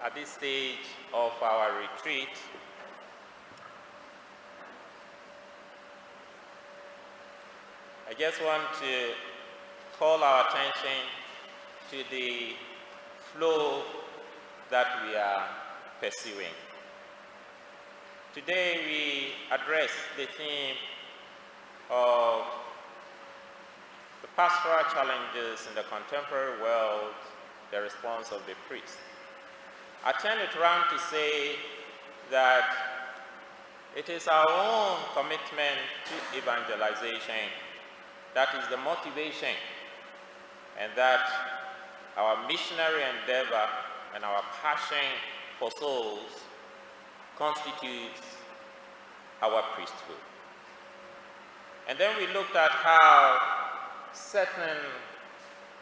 at this stage of our retreat, I just want to call our attention to the flow that we are pursuing. Today we address the theme of the pastoral challenges in the contemporary world, the response of the priest. I turn it around to say that it is our own commitment to evangelization that is the motivation, and that our missionary endeavor and our passion for souls constitutes our priesthood. And then we looked at how certain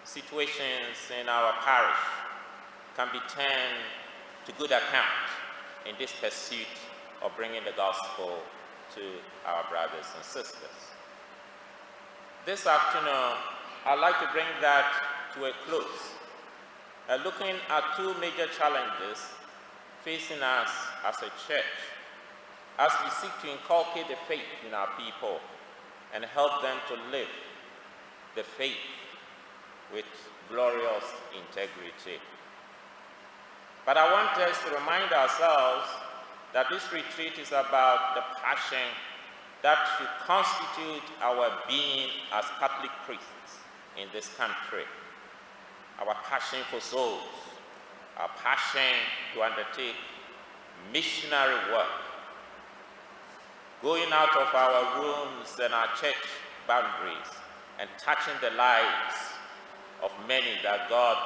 situations in our parish can be turned to good account in this pursuit of bringing the gospel to our brothers and sisters. This afternoon, I'd like to bring that to a close, looking at two major challenges facing us as a church as we seek to inculcate the faith in our people and help them to live the faith with glorious integrity. But I want us to remind ourselves that this retreat is about the passion that should constitute our being as Catholic priests in this country. Our passion for souls, our passion to undertake missionary work, going out of our rooms and our church boundaries and touching the lives of many, that God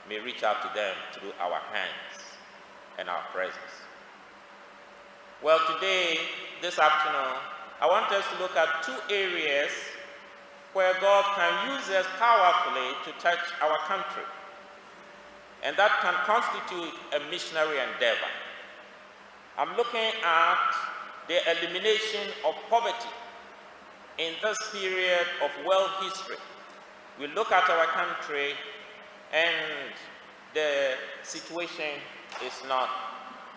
may reach out to them through our hands and our presence. Well, today, this afternoon, I want us to look at two areas where God can use us powerfully to touch our country, and that can constitute a missionary endeavor. I'm looking at the elimination of poverty in this period of world history. We look at our country and the situation is not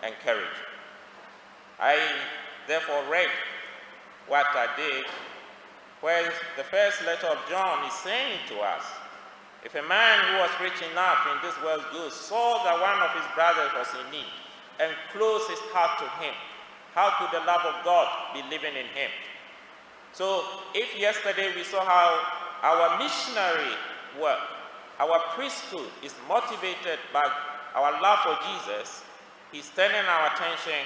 encouraging. I therefore read what I did, where the first letter of John is saying to us, if a man who was rich enough in this world's goods saw that one of his brothers was in need and closed his heart to him, how could the love of God be living in him? So if yesterday we saw how our missionary work, our priesthood is motivated by our love for Jesus, he's turning our attention.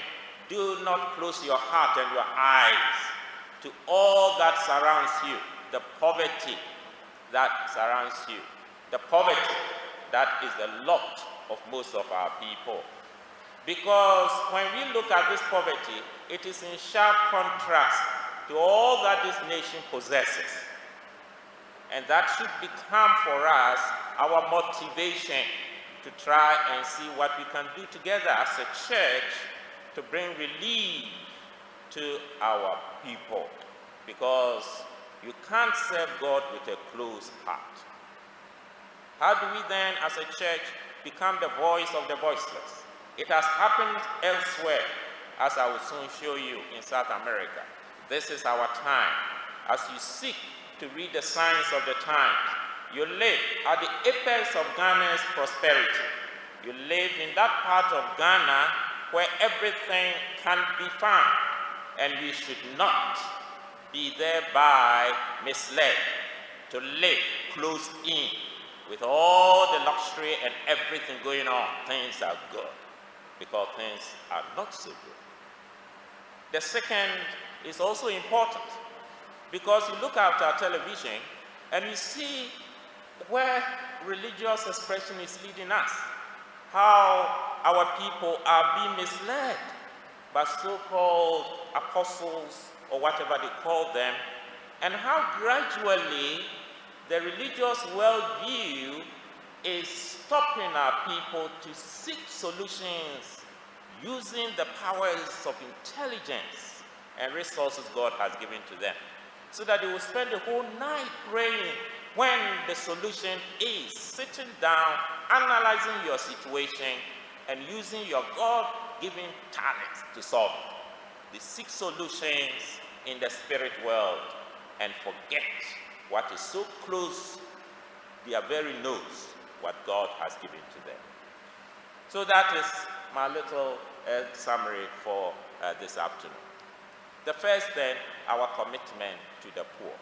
Do not close your heart and your eyes to all that surrounds you, the poverty that surrounds you, the poverty that is the lot of most of our people. Because when we look at this poverty, it is in sharp contrast to all that this nation possesses. And that should become for us our motivation to try and see what we can do together as a church to bring relief to our people. Because you can't serve God with a closed heart. How do we then as a church become the voice of the voiceless? It has happened elsewhere, as I will soon show you in South America. This is our time. As you seek to read the signs of the times, you live at the apex of Ghana's prosperity. You live in that part of Ghana where everything can be found, and we should not be thereby misled to live closed in with all the luxury and everything going on. Things are good, because things are not so good. The second is also important, because you look at our television and you see where religious expression is leading us, how our people are being misled by so-called apostles or whatever they call them, and how gradually the religious worldview is stopping our people to seek solutions using the powers of intelligence and resources God has given to them, so that they will spend the whole night praying when the solution is sitting down, analyzing your situation, and using your God-given talents to solve it. They seek solutions in the spirit world and forget what is so close their very nose, what God has given to them. So that is my little summary for this afternoon. The first then, our commitment to the poor.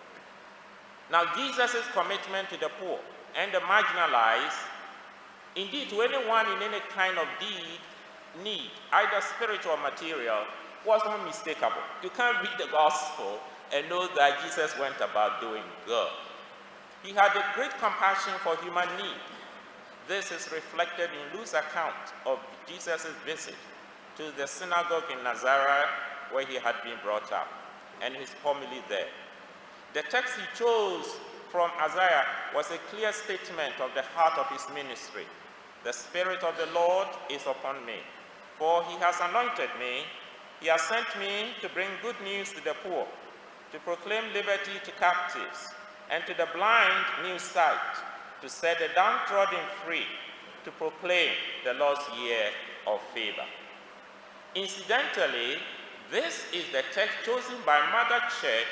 Now, Jesus' commitment to the poor and the marginalized, indeed to anyone in any kind of need, either spiritual or material, was unmistakable. You can't read the gospel and know that Jesus went about doing good. He had a great compassion for human need. This is reflected in Luke's account of Jesus' visit to the synagogue in Nazareth, where he had been brought up, and his homily there. The text he chose from Isaiah was a clear statement of the heart of his ministry. The Spirit of the Lord is upon me, for he has anointed me. He has sent me to bring good news to the poor, to proclaim liberty to captives, and to the blind new sight, to set the downtrodden free, to proclaim the Lord's year of favor. Incidentally, this is the text chosen by Mother Church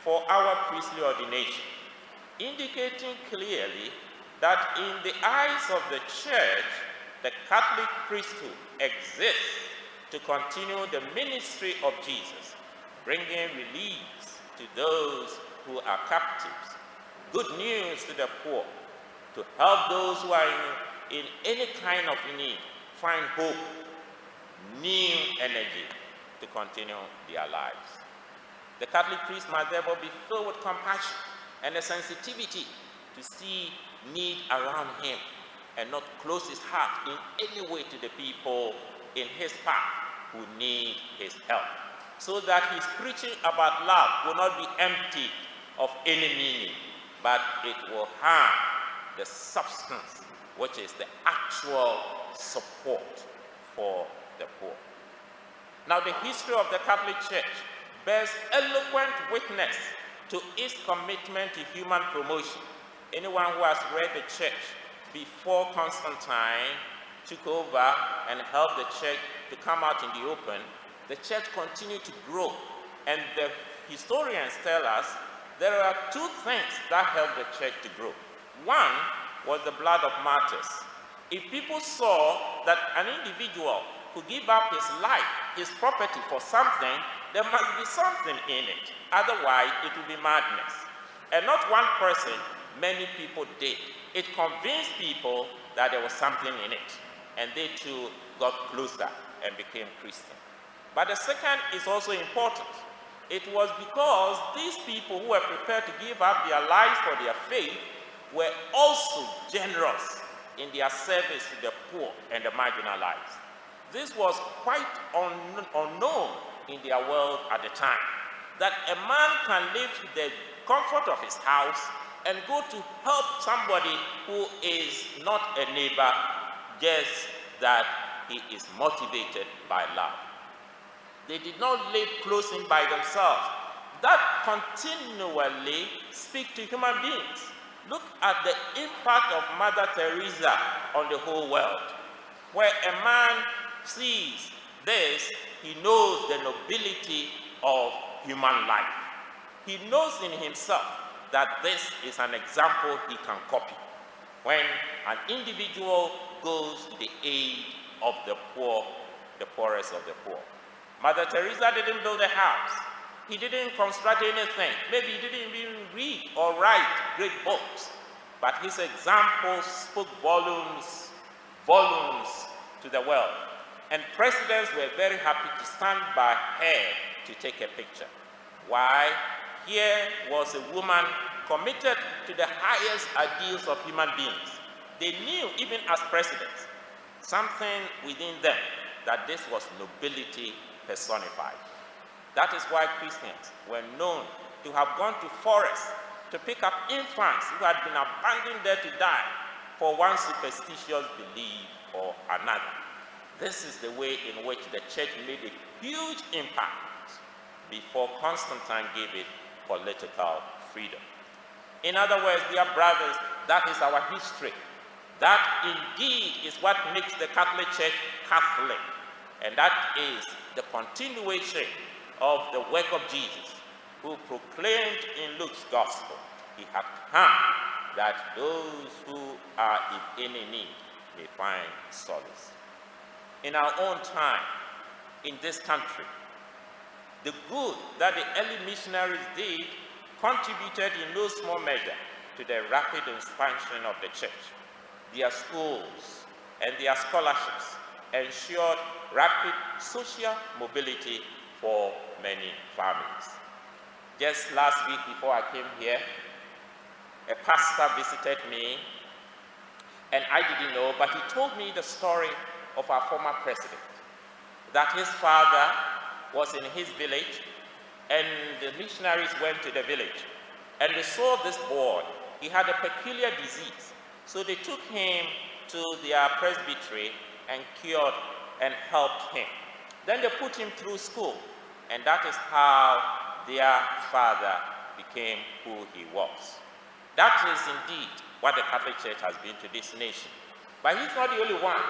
for our priestly ordination, indicating clearly that in the eyes of the Church, the Catholic priesthood exists to continue the ministry of Jesus, bringing relief to those who are captives, good news to the poor, to help those who are in any kind of need find hope, new energy to continue their lives. The Catholic priest must therefore be filled with compassion and a sensitivity to see need around him and not close his heart in any way to the people in his path who need his help, so that his preaching about love will not be empty of any meaning, but it will have the substance, which is the actual support for the poor. Now, the history of the Catholic Church bears eloquent witness to its commitment to human promotion. Anyone who has read the church before Constantine took over and helped the church to come out in the open, the church continued to grow. And the historians tell us there are two things that helped the church to grow. One was the blood of martyrs. If people saw that an individual could give up his life, his property for something, there must be something in it. Otherwise, it would be madness. And not one person, many people did. It convinced people that there was something in it. And they too got closer and became Christian. But the second is also important. It was because these people who were prepared to give up their lives for their faith were also generous in their service to the poor and the marginalized. This was quite unknown in their world at the time, that a man can leave the comfort of his house and go to help somebody who is not a neighbor, just that he is motivated by love. They did not live close in by themselves. That continually speaks to human beings. Look at the impact of Mother Teresa on the whole world. Where a man sees this, he knows the nobility of human life. He knows in himself that this is an example he can copy. When an individual goes to the aid of the poor, the poorest of the poor. Mother Teresa didn't build a house. He didn't construct anything. Maybe he didn't even read or write great books. But his example spoke volumes to the world. And presidents were very happy to stand by her to take a picture. Why? Here was a woman committed to the highest ideals of human beings. They knew, even as presidents, something within them that this was nobility personified. That is why Christians were known to have gone to forests to pick up infants who had been abandoned there to die for one superstitious belief or another. This is the way in which the church made a huge impact before Constantine gave it political freedom. In other words, dear brothers, that is our history. That indeed is what makes the Catholic Church Catholic, and that is the continuation of the work of Jesus, who proclaimed in Luke's Gospel, he had come that those who are in any need may find solace. In our own time, in this country, the good that the early missionaries did contributed in no small measure to the rapid expansion of the church. Their schools and their scholarships ensured rapid social mobility for many families. Just last week before I came here, a pastor visited me, and I didn't know, but he told me the story of our former president, that his father was in his village, and the missionaries went to the village, and they saw this boy. He had a peculiar disease, so they took him to their presbytery and cured and helped him. Then they put him through school, and that is how their father became who he was. That is indeed what the Catholic Church has been to this nation. But he's not the only one.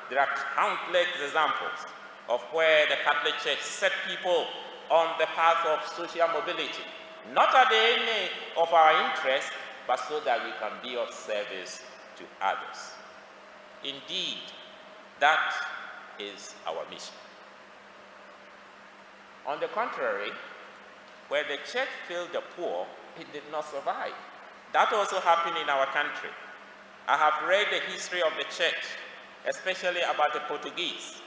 There are countless examples of where the Catholic Church set people on the path of social mobility, not at the end of our interest, but so that we can be of service to others. Indeed, that is our mission. On the contrary, where the church failed the poor, it did not survive. That also happened in our country. I have read the history of the church, especially about the Portuguese.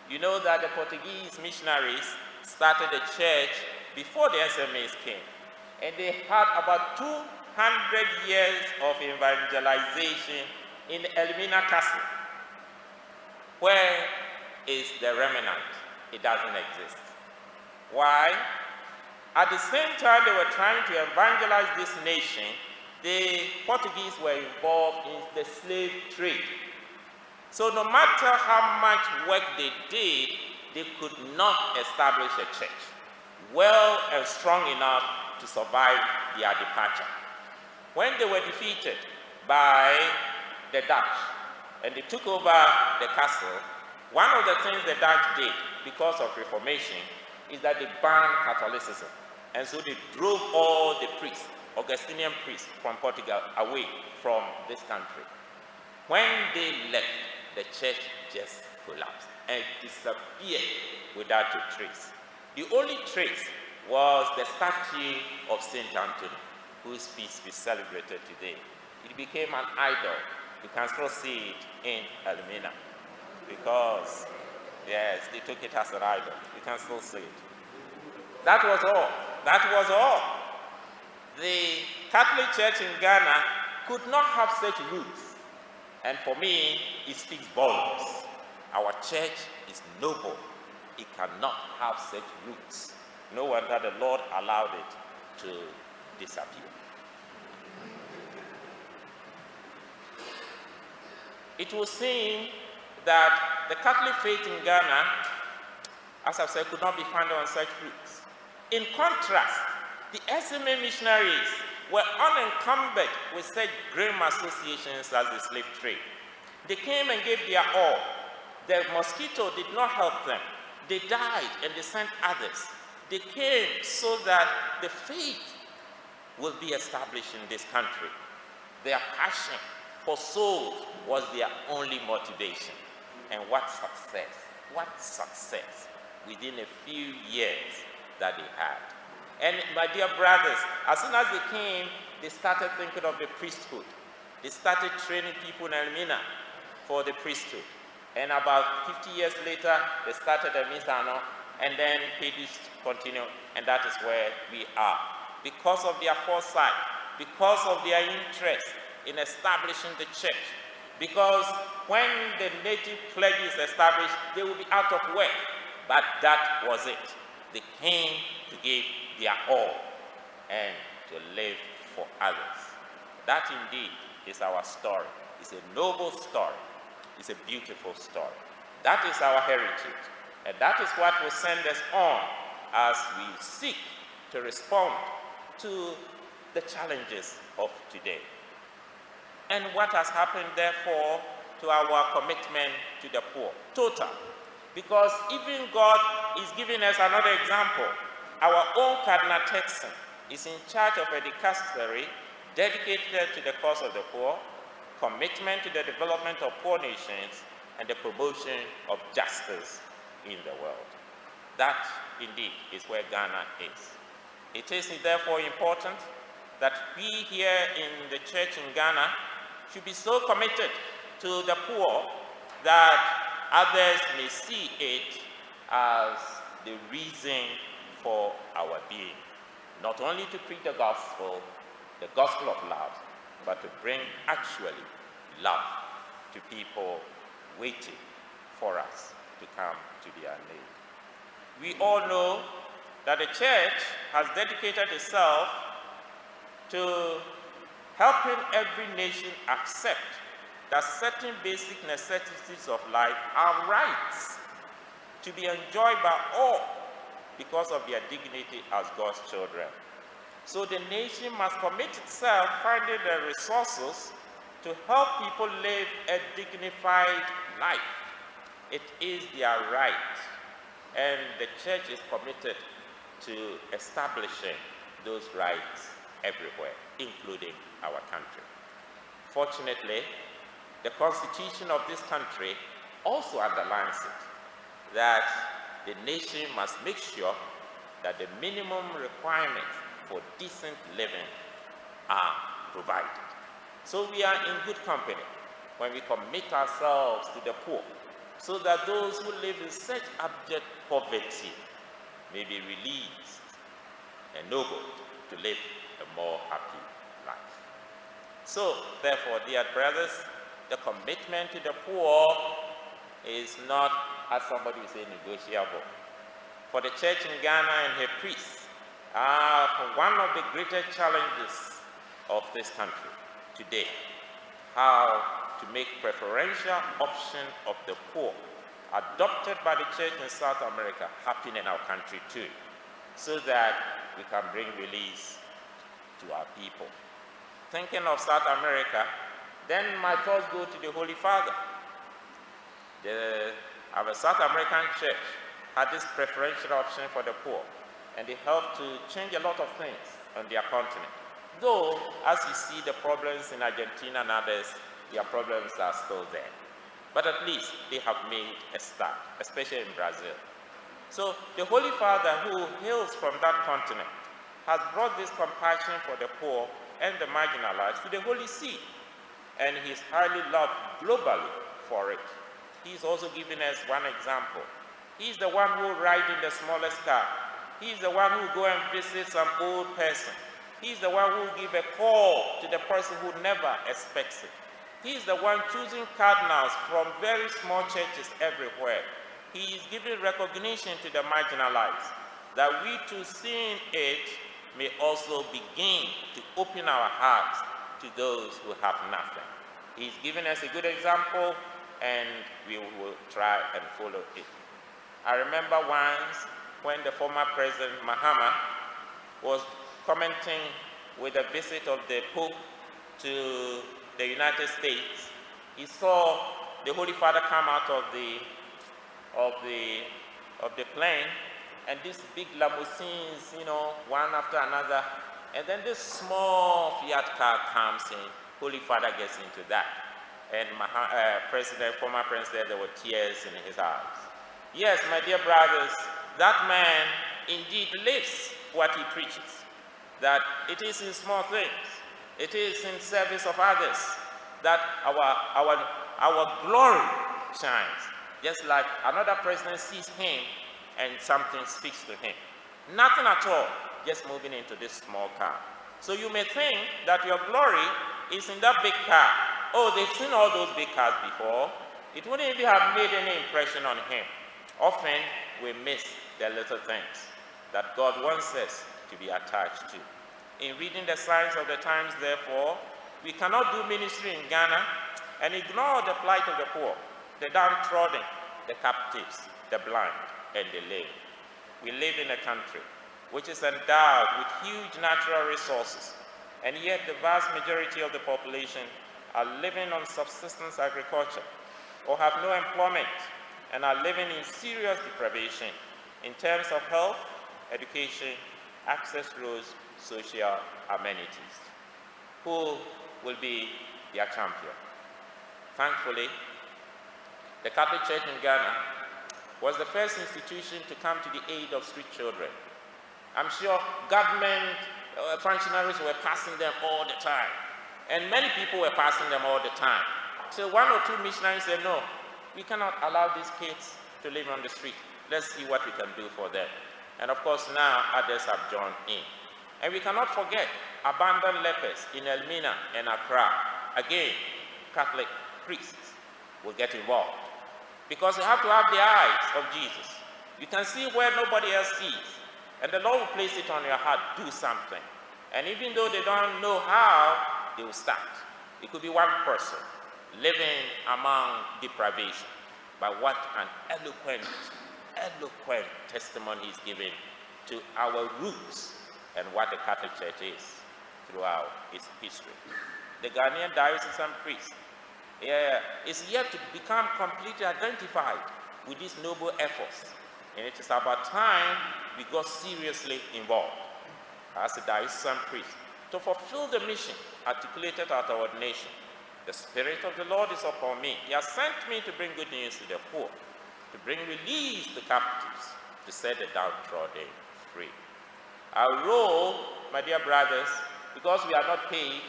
You know that the Portuguese missionaries started the church before the SMAs came, and they had about 200 years of evangelization in Elmina Castle. Where is the remnant? It doesn't exist. Why? At the same time they were trying to evangelize this nation, the Portuguese were involved in the slave trade. So no matter how much work they did, they could not establish a church well and strong enough to survive their departure. When they were defeated by the Dutch and they took over the castle, one of the things the Dutch did because of Reformation is that they banned Catholicism. And so they drove all the priests, Augustinian priests from Portugal, away from this country. When they left, the church just collapsed and disappeared without a trace. The only trace was the statue of Saint Anthony, whose feast we celebrated today. It became an idol. You can still see it in Elmina because, yes, they took it as an idol. You can still see it. That was all. That was all. The Catholic Church in Ghana could not have such roots. And for me, it speaks volumes. Our church is noble. It cannot have such roots. No wonder the Lord allowed it to disappear. It would seem that the Catholic faith in Ghana, as I've said, could not be founded on such roots. In contrast, the SMA missionaries were unencumbered with such grim associations as the slave trade. They came and gave their all. The mosquito did not help them. They died and they sent others. They came so that the faith will be established in this country. Their passion for souls was their only motivation. And what success within a few years that they had. And my dear brothers, as soon as they came, they started thinking of the priesthood. They started training people in Elmina for the priesthood. And about 50 years later, they started the Misano, and then Pedis continued, and that is where we are. Because of their foresight, because of their interest in establishing the church, because when the native clergy is established, they will be out of work. But that was it. They came to give their all and to live for others. That indeed is our story. It's a noble story. It's a beautiful story. That is our heritage. And that is what will send us on as we seek to respond to the challenges of today. and what has happened, therefore, to our commitment to the poor. Total. Because even God is giving us another example. Our own Cardinal Texan is in charge of a dicastery dedicated to the cause of the poor, commitment to the development of poor nations, and the promotion of justice in the world. That, indeed, is where Ghana is. It is therefore important that we here in the church in Ghana should be so committed to the poor that others may see it as the reason for our being. Not only to preach the gospel of love, but to bring actually love to people waiting for us to come to their need. We all know that the church has dedicated itself to helping every nation accept that certain basic necessities of life are rights to be enjoyed by all because of their dignity as God's children. So the nation must commit itself finding the resources to help people live a dignified life. It is their right, and the church is committed to establishing those rights everywhere, including our country. Fortunately, the constitution of this country also underlines it, that the nation must make sure that the minimum requirements for decent living are provided. So we are in good company when we commit ourselves to the poor, so that those who live in such abject poverty may be released and ennobled to live a more happy life. So, therefore, dear brothers, the commitment to the poor is not, as somebody would say, negotiable. For the church in Ghana and her priests, one of the greatest challenges of this country today, how to make preferential option of the poor adopted by the church in South America happen in our country too, so that we can bring release to our people. Thinking of South America, then my thoughts go to the Holy Father. Our South American church had this preferential option for the poor, and they helped to change a lot of things on their continent. Though, as you see the problems in Argentina and others, their problems are still there. But at least they have made a start, especially in Brazil. So the Holy Father, who hails from that continent, has brought this compassion for the poor and the marginalized to the Holy See. And he's highly loved globally for it. He's also given us one example. He's the one who rides in the smallest car. He's the one who go and visit some old person. He's the one who give a call to the person who never expects it. He's the one choosing cardinals from very small churches everywhere. He is giving recognition to the marginalized, that we too, seeing it, may also begin to open our hearts to those who have nothing. He's given us a good example, and we will try and follow it. I remember once when the former President Mahama was commenting with a visit of the Pope to the United States. He saw the Holy Father come out of the plane, and these big limousines, one after another, and then this small Fiat car comes in. Holy Father gets into that, and former president, there were tears in his eyes. Yes, my dear brothers, that man indeed lives what he preaches, that it is in small things, it is in service of others that our glory shines. Just like another president sees him and something speaks to him. Nothing at all, just moving into this small car. So you may think that your glory is in that big car. Oh, they've seen all those big cars before. It wouldn't even have made any impression on him. Often we miss the little things that God wants us to be attached to. In reading the signs of the times, therefore, we cannot do ministry in Ghana and ignore the plight of the poor, the downtrodden, the captives, the blind, and the lame. We live in a country which is endowed with huge natural resources, and yet the vast majority of the population are living on subsistence agriculture or have no employment and are living in serious deprivation in terms of health, education, access roads, social amenities. Who will be their champion? Thankfully, the Catholic Church in Ghana was the first institution to come to the aid of street children. I'm sure government functionaries were passing them all the time, and many people were passing them all the time. So one or two missionaries said, no, we cannot allow these kids to live on the street. Let's see what we can do for them. And of course, now others have joined in. And we cannot forget abandoned lepers in Elmina and Accra. Again, Catholic priests will get involved, because you have to have the eyes of Jesus. You can see where nobody else sees, and the Lord will place it on your heart, do something. And even though they don't know how, they will start. It could be one person living among deprivation, but what an eloquent testimony he's giving to our roots and what the Catholic Church is throughout its history. The Ghanaian diocesan priest is yet to become completely identified with these noble efforts, and it is about time we got seriously involved as a diocesan priest to fulfill the mission articulated at our ordination. The Spirit of the Lord is upon me. He has sent me to bring good news to the poor, to bring release to captives, to set the downtrodden free. Our role, my dear brothers, because we are not paid,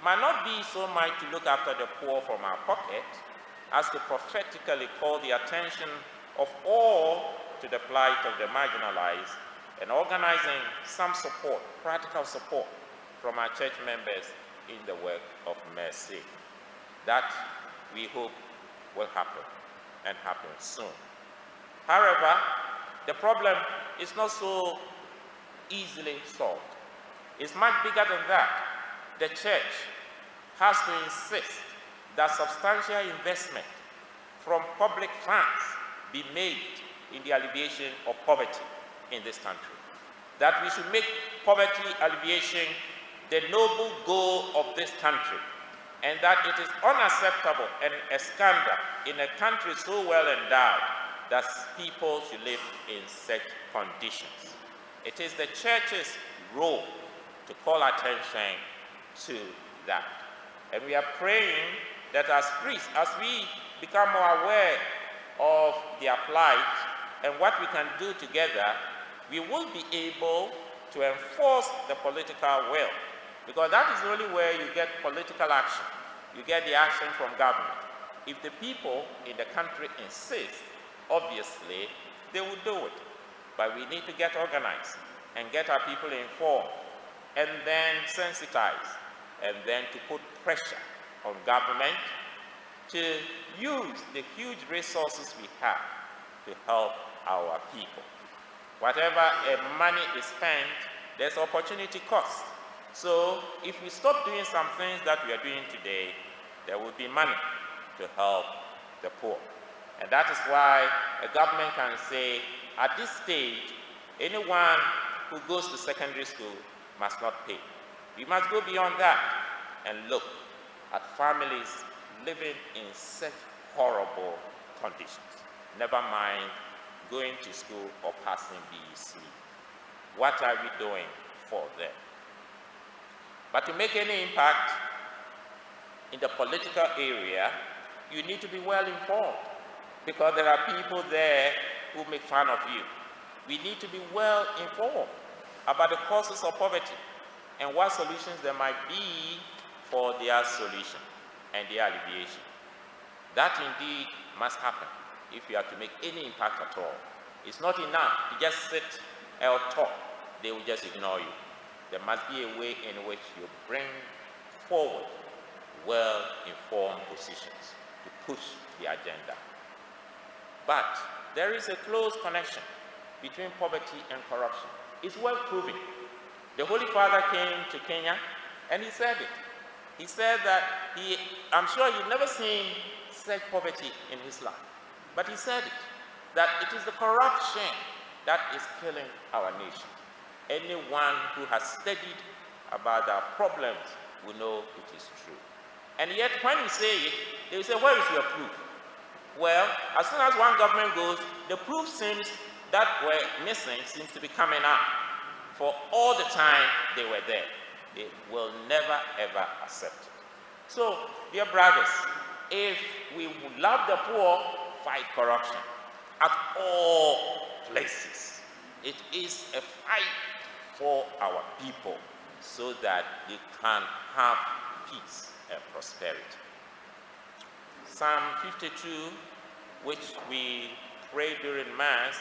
might not be so much to look after the poor from our pocket as to prophetically call the attention of all to the plight of the marginalized and organizing some support, practical support from our church members in the work of mercy. That we hope will happen and happen soon. However, the problem is not so easily solved. It's much bigger than that. The church has to insist that substantial investment from public funds be made in the alleviation of poverty in this country. That we should make poverty alleviation the noble goal of this country, and that it is unacceptable and a scandal in a country so well endowed that people should live in such conditions. It is the church's role to call attention to that. And we are praying that as priests, as we become more aware of their plight and what we can do together, we will be able to enforce the political will. Because that is the only way you get political action. You get the action from government. If the people in the country insist, obviously, they will do it. But we need to get organized and get our people informed, and then sensitized, and then to put pressure on government to use the huge resources we have to help our people. Whatever money is spent, there's opportunity cost. So if we stop doing some things that we are doing today, there will be money to help the poor. And that is why a government can say, at this stage, anyone who goes to secondary school must not pay. We must go beyond that and look at families living in such horrible conditions. Never mind going to school or passing BEC. What are we doing for them? But to make any impact in the political area, you need to be well informed, because there are people there who make fun of you. We need to be well informed about the causes of poverty and what solutions there might be for their solution and their alleviation. That indeed must happen if you are to make any impact at all. It's not enough to just sit or talk. They will just ignore you. There must be a way in which you bring forward well-informed positions to push the agenda. But there is a close connection between poverty and corruption. It's well proven. The Holy Father came to Kenya and he said it. He said that I'm sure he'd never seen such poverty in his life, but he said it, that it is the corruption that is killing our nation. Anyone who has studied about our problems will know it is true. And yet when you say it, they will say, where is your proof? Well, as soon as one government goes, the proof seems that were missing seems to be coming out. For all the time they were there. They will never ever accept it. So, dear brothers, if we would love the poor, fight corruption at all places. It is a fight for our people so that they can have peace and prosperity. Psalm 52, which we pray during Mass,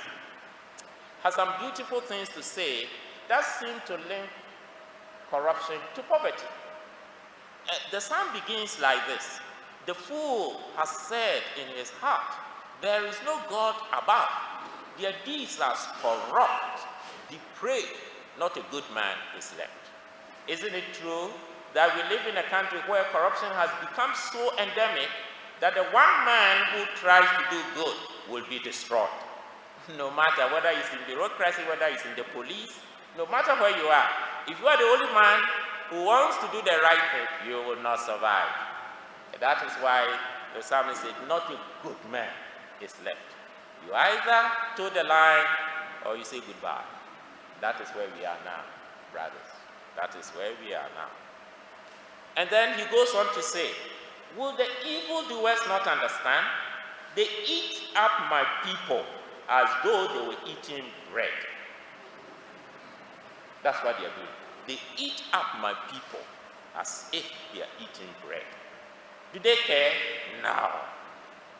has some beautiful things to say that seem to link corruption to poverty. The psalm begins like this: the fool has said in his heart, there is no God above. Their deeds are corrupt, depraved, not a good man is left. Isn't it true that we live in a country where corruption has become so endemic that the one man who tries to do good will be destroyed? No matter whether it's in bureaucracy, whether it's in the police, no matter where you are, if you are the only man who wants to do the right thing, you will not survive. And that is why the psalmist said, not a good man is left. You either toe the line or you say goodbye. That is where we are now, brothers. That is where we are now. And then he goes on to say, will the evildoers not understand? They eat up my people as though they were eating bread. That's what they are doing. They eat up my people as if they are eating bread. Do they care? No.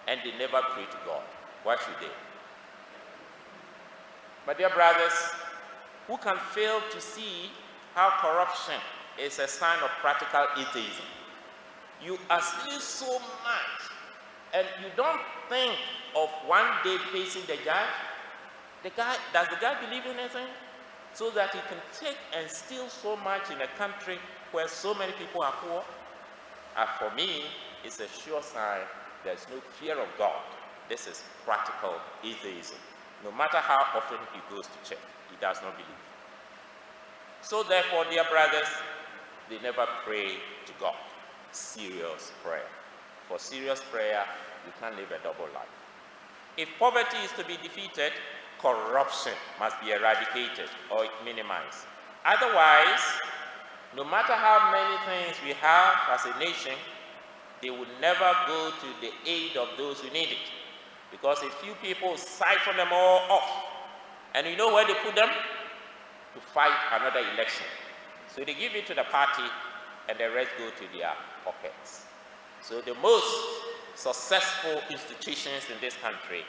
And they never pray to God. Why should they? My dear brothers, who can fail to see how corruption is a sign of practical atheism? You are still so much, and you don't think of one day facing the judge. Does the guy believe in anything? So that he can take and steal so much in a country where so many people are poor? For me, it's a sure sign there's no fear of God. This is practical atheism. No matter how often he goes to church, he does not believe. So therefore, dear brothers, they never pray to God. Serious prayer. For serious prayer, you can't live a double life. If poverty is to be defeated, corruption must be eradicated or minimized. Otherwise, no matter how many things we have as a nation, they will never go to the aid of those who need it. Because a few people siphon them all off. And you know where they put them? To fight another election. So they give it to the party and the rest go to their pockets. So the most successful institutions in this country,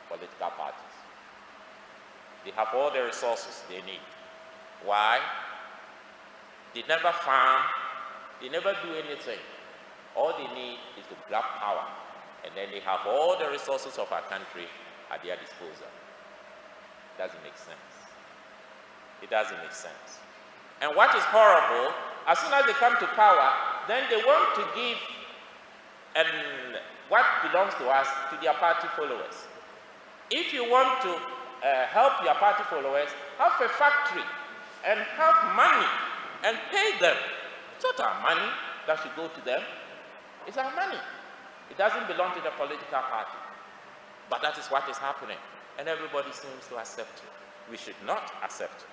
political parties. They have all the resources they need. Why? They never farm, they never do anything. All they need is to grab power. And then they have all the resources of our country at their disposal. It doesn't make sense. It doesn't make sense. And what is horrible, as soon as they come to power, then they want to give what belongs to us to their party followers. If you want to help your party followers, have a factory and have money and pay them. It's not our money that should go to them. It's our money. It doesn't belong to the political party. But that is what is happening. And everybody seems to accept it. We should not accept it.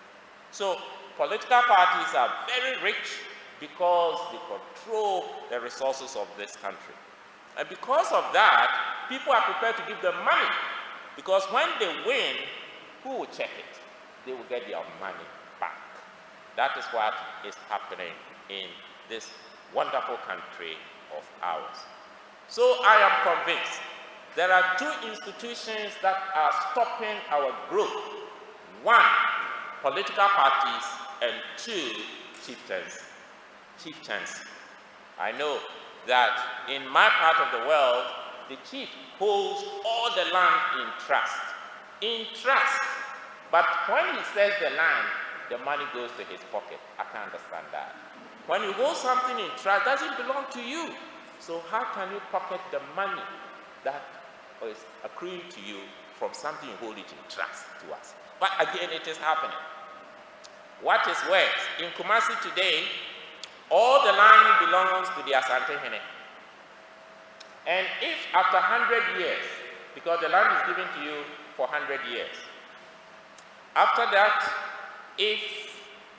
So political parties are very rich because they control the resources of this country. And because of that, people are prepared to give them money. Because when they win, who will check it? They will get their money back. That is what is happening in this wonderful country of ours. So I am convinced there are two institutions that are stopping our growth. One, political parties, and two, chieftains. I know that in my part of the world, the chief holds all the land in trust. But when he sells the land, the money goes to his pocket. I can't understand that. When you hold something in trust, it doesn't belong to you. So how can you pocket the money that is accruing to you from something you hold it in trust to us? But again, it is happening. What is worse? In Kumasi today, All the land belongs to the Asante Hene. And if after 100 years, because the land is given to you for 100 years, after that, if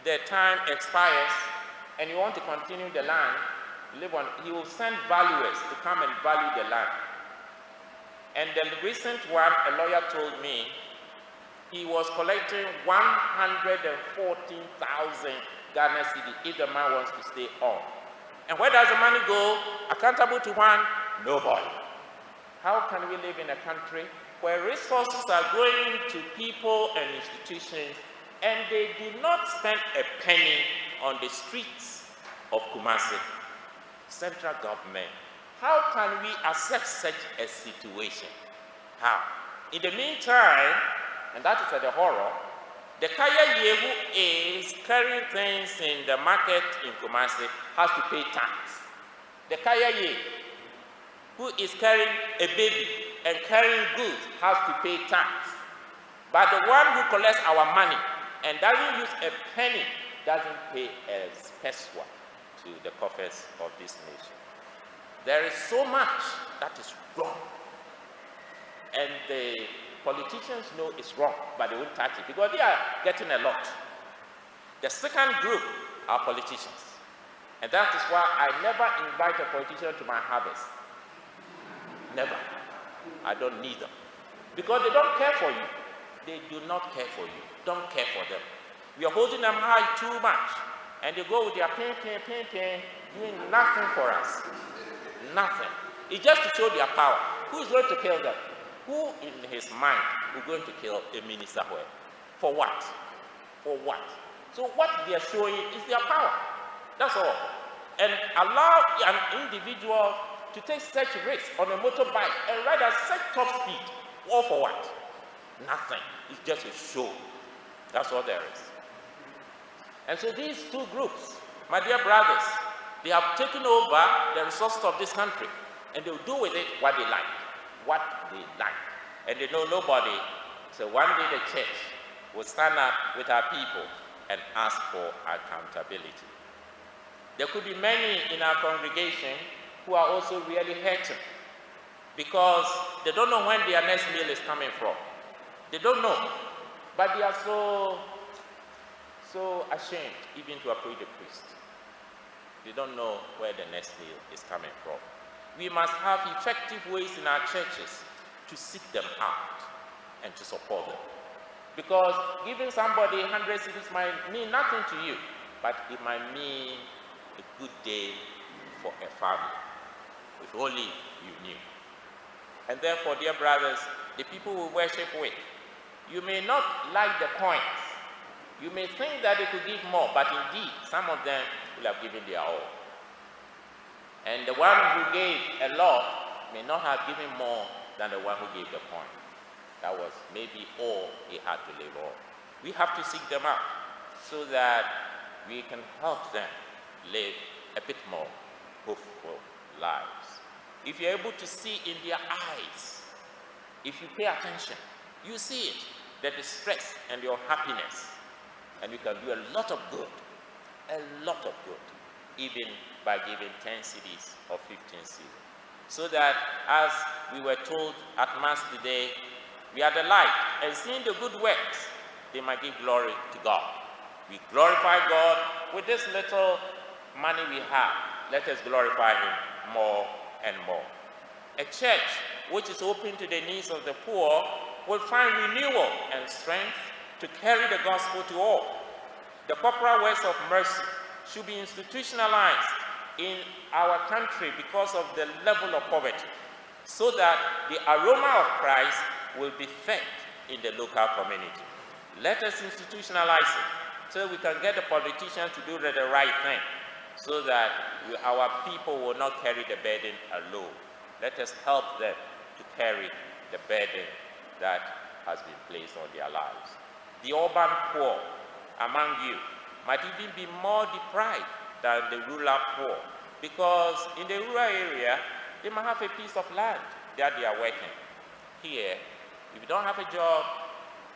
the time expires and you want to continue the land, live on, he will send valuers to come and value the land. And the recent one, a lawyer told me, he was collecting 114,000 Ghana cedi if the man wants to stay on. And where does the money go? Accountable to one? Nobody. How can we live in a country where resources are going to people and institutions and they do not spend a penny on the streets of Kumasi? Central government. How can we accept such a situation? How? In the meantime, and that is the horror, the Kaya Yehu is carrying things in the market in Kumasi has to pay tax. The Kaya Yehu, who is carrying a baby and carrying goods, has to pay tax. But the one who collects our money and doesn't use a penny doesn't pay a peswa to the coffers of this nation. There is so much that is wrong. And the politicians know it's wrong, but they won't touch it because they are getting a lot. The second group are politicians. And that is why I never invite a politician to my harvest. Never. I don't need them. Because they don't care for you. They do not care for you. Don't care for them. We are holding them high too much. And they go with their pain, doing nothing for us. Nothing. It's just to show their power. Who is going to kill them? Who in his mind is going to kill a minister? For what? For what? So what they are showing is their power. That's all. And allow an individual to take such risks on a motorbike and ride at such top speed. All for what? Nothing. It's just a show. That's all there is. And so these two groups, my dear brothers, they have taken over the resources of this country, and they will do with it what they like. What they like. And they know nobody. So one day the church will stand up with our people and ask for accountability. There could be many in our congregation who are also really hurting because they don't know when their next meal is coming from. They don't know. But they are so ashamed even to approach the priest. They don't know where the next meal is coming from. We must have effective ways in our churches to seek them out and to support them. Because giving somebody 100 cedis might mean nothing to you, but it might mean a good day for a family, if only you knew. And therefore, dear brothers, the people we worship with, you may not like the coins. You may think that they could give more, but indeed, some of them will have given their all. And the one who gave a lot may not have given more than the one who gave the coin. That was maybe all he had to live on. We have to seek them out so that we can help them live a bit more hopeful lives. If you're able to see in their eyes, if you pay attention, you see it, the distress and your happiness, and you can do a lot of good, even by giving 10 cedis or 15 cedis. So that, as we were told at Mass today, we are the light, and seeing the good works, they might give glory to God. We glorify God with this little money we have. Let us glorify Him more and more. A church which is open to the needs of the poor will find renewal and strength to carry the gospel to all. The corporal works of mercy should be institutionalized in our country because of the level of poverty, so that the aroma of Christ will be felt in the local community. Let us institutionalize it so we can get the politicians to do the right thing, so that our people will not carry the burden alone. Let us help them to carry the burden that has been placed on their lives. The urban poor among you might even be more deprived than the rural poor, because in the rural area, they might have a piece of land that they are working. Here, if you don't have a job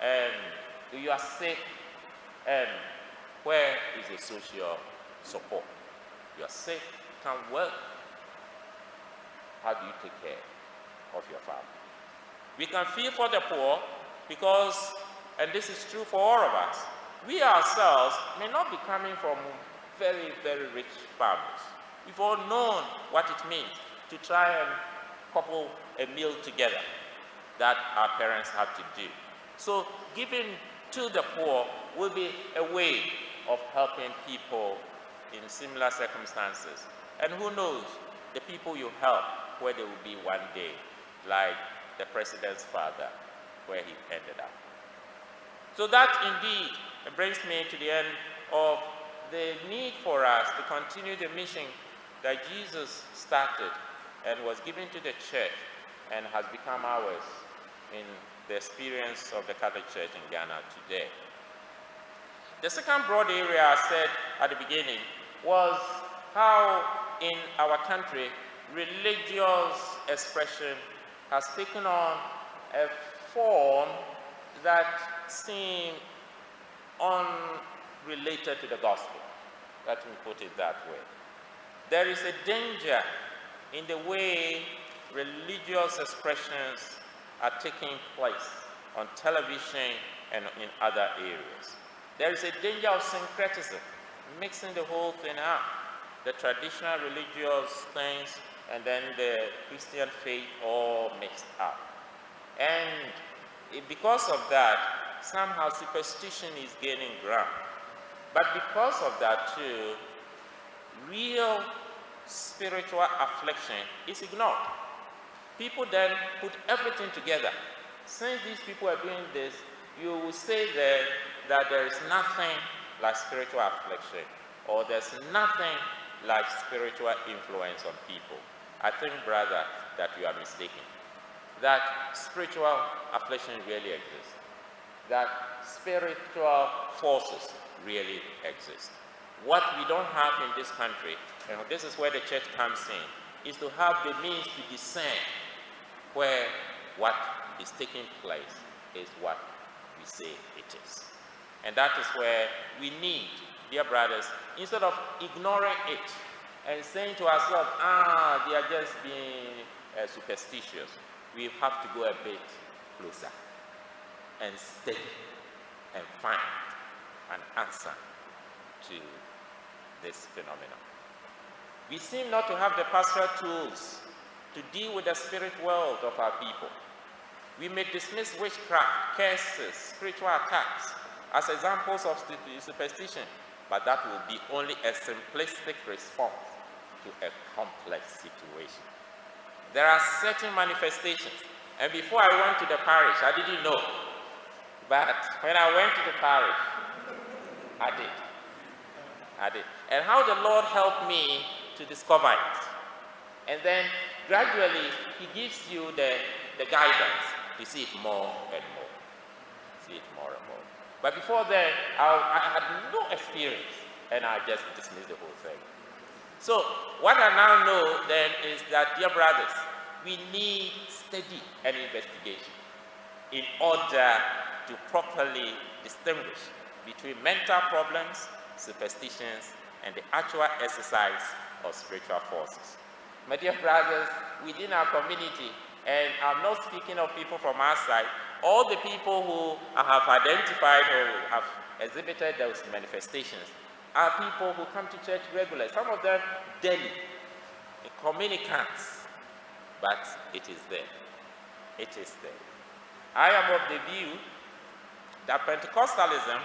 and you are sick, where is the social support? You are sick, can't work. How do you take care of your family? We can feel for the poor because, and this is true for all of us, we ourselves may not be coming from very, very rich families. We've all known what it means to try and couple a meal together that our parents had to do. So giving to the poor will be a way of helping people in similar circumstances. And who knows, the people you help, where they will be one day, like the president's father, where he ended up. So that indeed brings me to the end of the need for us to continue the mission that Jesus started and was given to the church and has become ours in the experience of the Catholic Church in Ghana today. The second broad area I said at the beginning was how in our country religious expression has taken on a form that seems unrelated to the gospel. Let me put it that way. There is a danger in the way religious expressions are taking place on television and in other areas. There is a danger of syncretism, mixing the whole thing up, the traditional religious things and then the Christian faith all mixed up. And because of that, somehow superstition is gaining ground. But because of that too, real spiritual affliction is ignored. People then put everything together. Since these people are doing this, you will say that there is nothing like spiritual affliction, or there's nothing like spiritual influence on people. I think, brother, that you are mistaken. That spiritual affliction really exists. That spiritual forces really exist. What we don't have in this country, and this is where the church comes in, is to have the means to discern where what is taking place is what we say it is. And that is where we need, dear brothers, instead of ignoring it and saying to ourselves, they are just being superstitious, we have to go a bit closer and study and find an answer to this phenomenon. We seem not to have the pastoral tools to deal with the spirit world of our people. We may dismiss witchcraft, curses, spiritual attacks as examples of superstition, but that will be only a simplistic response to a complex situation. There are certain manifestations, and before I went to the parish, I didn't know. But when I went to the parish, I did. And how the Lord helped me to discover it. And then gradually, He gives you the guidance to see it more and more. See it more and more. But before then, I had no experience, and I just dismissed the whole thing. So what I now know then is that, dear brothers, we need study and investigation in order to properly distinguish between mental problems, superstitions, and the actual exercise of spiritual forces. My dear brothers, within our community, and I'm not speaking of people from our side, all the people who have identified or have exhibited those manifestations are people who come to church regularly. Some of them daily, communicants, but it is there. It is there. I am of the view that Pentecostalism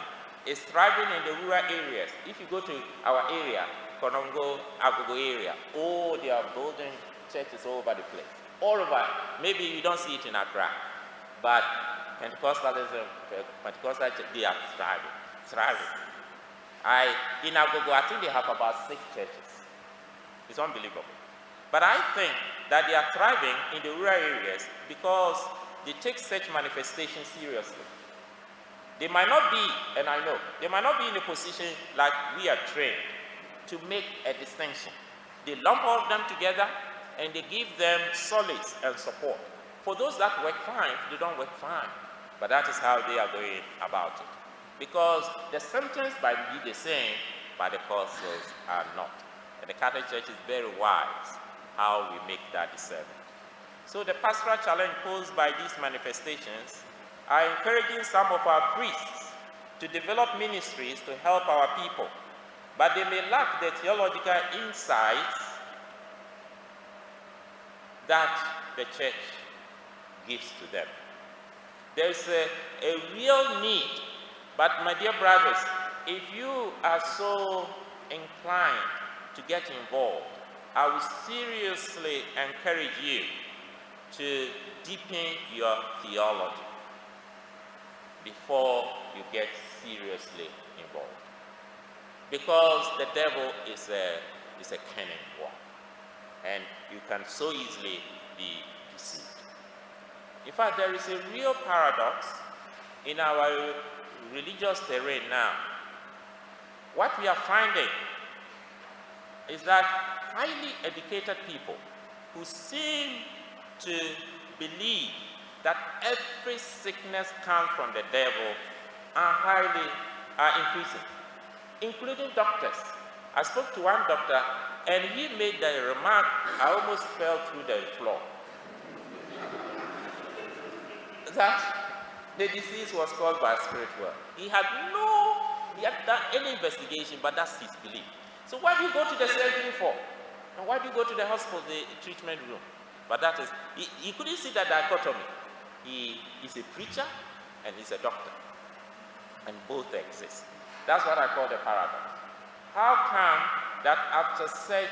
is thriving in the rural areas. If you go to our area, Konongo-Mampong area, they are building churches all over the place. All over. Maybe you don't see it in Accra, but Pentecostalism, Pentecostal church, they are thriving. In Agogo, I think they have about 6 churches. It's unbelievable. But I think that they are thriving in the rural areas because they take such manifestations seriously. They might not be, and I know, they might not be in a position like we are trained to make a distinction. They lump all of them together and they give them solace and support. For those that work fine, they don't work fine. But that is how they are going about it. Because the symptoms might be the same, but the causes are not. And the Catholic Church is very wise how we make that discernment. So the pastoral challenge posed by these manifestations are encouraging some of our priests to develop ministries to help our people, but they may lack the theological insights that the church gives to them. There's a real need, but my dear brothers, if you are so inclined to get involved, I will seriously encourage you to deepen your theology before you get seriously involved. Because the devil is a cunning one, and you can so easily be deceived. In fact, there is a real paradox in our religious terrain now. What we are finding is that highly educated people who seem to believe that every sickness comes from the devil are increasing, including doctors. I spoke to one doctor, and he made the remark, I almost fell through the floor, that the disease was caused by a spirit world. He had done any investigation, but that's his belief. So why do you go to the surgery for? And why do you go to the hospital, the treatment room? But that is, he couldn't see that dichotomy. He is a preacher and he's a doctor. And both exist. That's what I call the paradox. How come that after such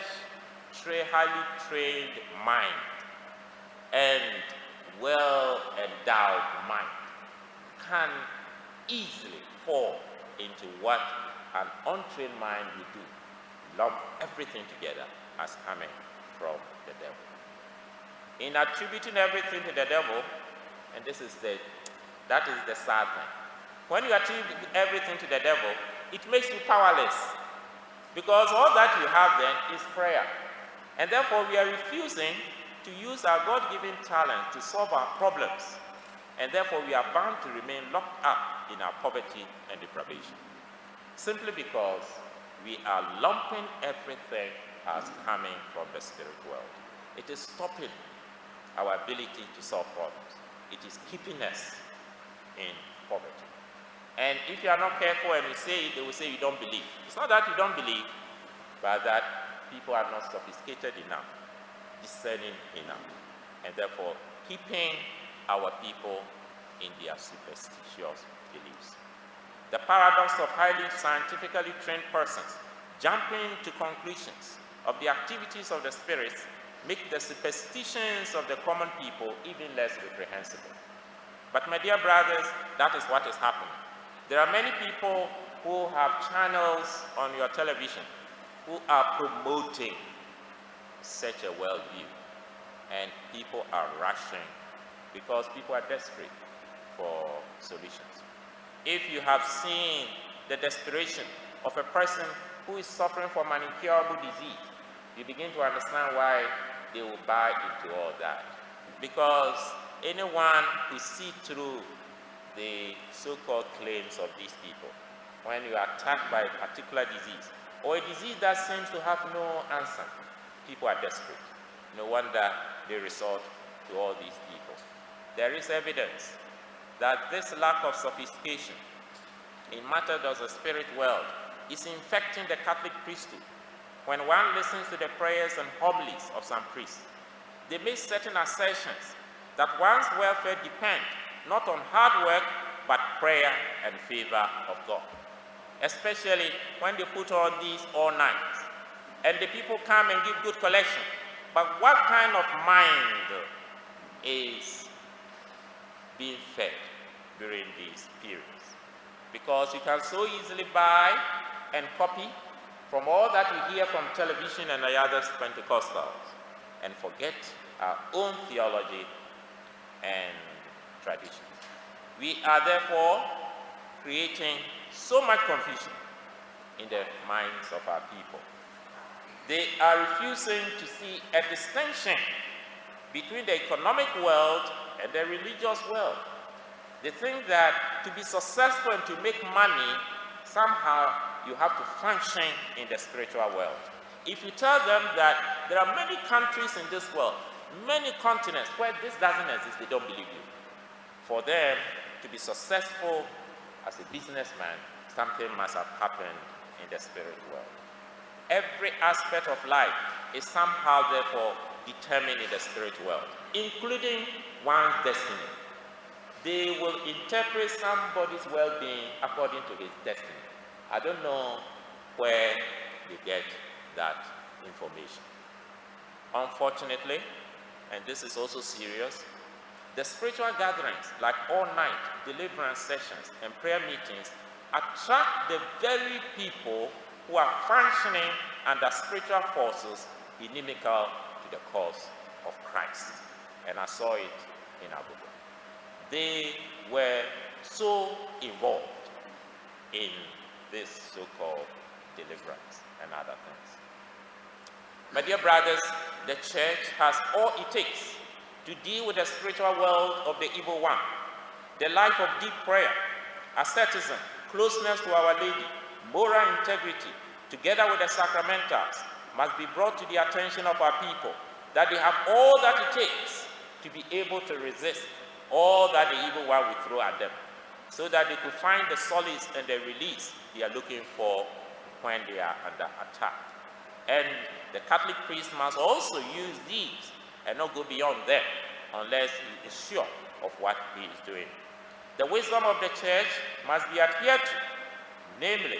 highly trained mind and well-endowed mind can easily fall into what an untrained mind would do, lump everything together as coming from the devil? In attributing everything to the devil, and that is the sad thing. When you attribute everything to the devil, it makes you powerless, because all that you have then is prayer. And therefore we are refusing to use our God-given talent to solve our problems. And therefore we are bound to remain locked up in our poverty and deprivation, simply because we are lumping everything as coming from the spirit world. It is stopping our ability to solve problems. It is keeping us in poverty. And if you are not careful and you say it, they will say you don't believe. It's not that you don't believe, but that people are not sophisticated enough, discerning enough, and therefore keeping our people in their superstitious beliefs. The paradox of highly scientifically trained persons jumping to conclusions of the activities of the spirits make the superstitions of the common people even less reprehensible. But my dear brothers, that is what is happening. There are many people who have channels on your television who are promoting such a worldview, and people are rushing because people are desperate for solutions. If you have seen the desperation of a person who is suffering from an incurable disease, you begin to understand why they will buy into all that. Because anyone who sees through the so-called claims of these people, when you are attacked by a particular disease, or a disease that seems to have no answer, people are desperate. No wonder they resort to all these people. There is evidence that this lack of sophistication in matters of the spirit world is infecting the Catholic priesthood. When one listens to the prayers and homilies of some priests, they make certain assertions that one's welfare depends not on hard work, but prayer and favor of God. Especially when they put on these all night, and the people come and give good collection. But what kind of mind is being fed during these periods? Because you can so easily buy and copy from all that we hear from television and the other Pentecostals, and forget our own theology and tradition. We are therefore creating so much confusion in the minds of our people. They are refusing to see a distinction between the economic world and the religious world. They think that to be successful and to make money, somehow you have to function in the spiritual world. If you tell them that there are many countries in this world, many continents where this doesn't exist, they don't believe you. For them to be successful as a businessman, something must have happened in the spirit world. Every aspect of life is somehow therefore determined in the spirit world, including one's destiny. They will interpret somebody's well-being according to his destiny. I don't know where they get that information. Unfortunately, and this is also serious, the spiritual gatherings like all-night deliverance sessions and prayer meetings attract the very people who are functioning under spiritual forces inimical to the cause of Christ. And I saw it in Abuja. They were so involved in this so-called deliverance and other things. My dear brothers, the church has all it takes to deal with the spiritual world of the evil one. The life of deep prayer, asceticism, closeness to Our Lady, moral integrity, together with the sacramentals, must be brought to the attention of our people, that they have all that it takes to be able to resist all that the evil one will throw at them, so that they could find the solace and the release they are looking for when they are under attack. And the Catholic priest must also use these and not go beyond them unless he is sure of what he is doing. The wisdom of the church must be adhered to. Namely,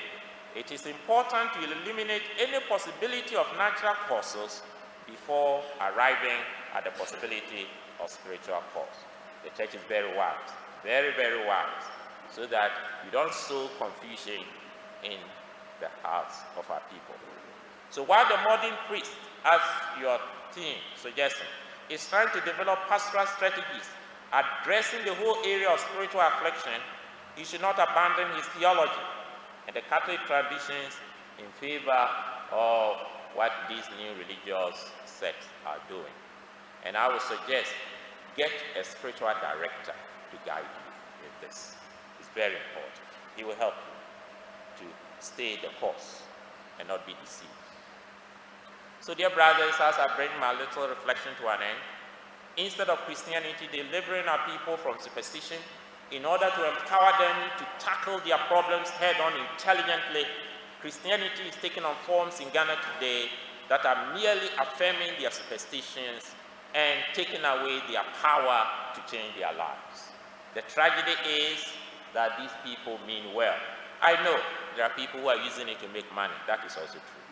it is important to eliminate any possibility of natural causes before arriving at the possibility of spiritual cause. The church is very wise, very, very wise, so that you don't sow confusion in the hearts of our people. So while the modern priest, as your team suggesting, is trying to develop pastoral strategies addressing the whole area of spiritual affliction, he should not abandon his theology and the Catholic traditions in favor of what these new religious sects are doing. And I would suggest, get a spiritual director to guide you in this. It's very important. He will help you to stay the course and not be deceived. So dear brothers, as I bring my little reflection to an end, instead of Christianity delivering our people from superstition, in order to empower them to tackle their problems head-on intelligently, Christianity is taking on forms in Ghana today that are merely affirming their superstitions and taking away their power to change their lives. The tragedy is that these people mean well. I know there are people who are using it to make money. That is also true.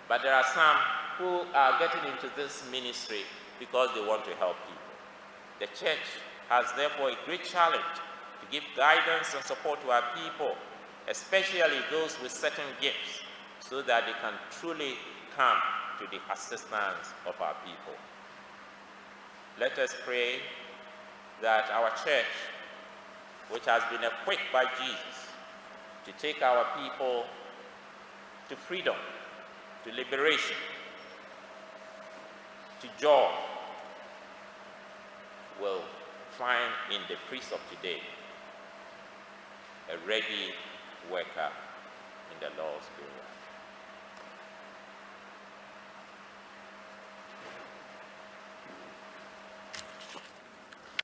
But there are some who are getting into this ministry because they want to help people. The church has therefore a great challenge to give guidance and support to our people, especially those with certain gifts, so that they can truly come to the assistance of our people. Let us pray that our church, which has been equipped by Jesus to take our people to freedom, to liberation, to joy, will find in the priest of today a ready worker in the Lord's glory.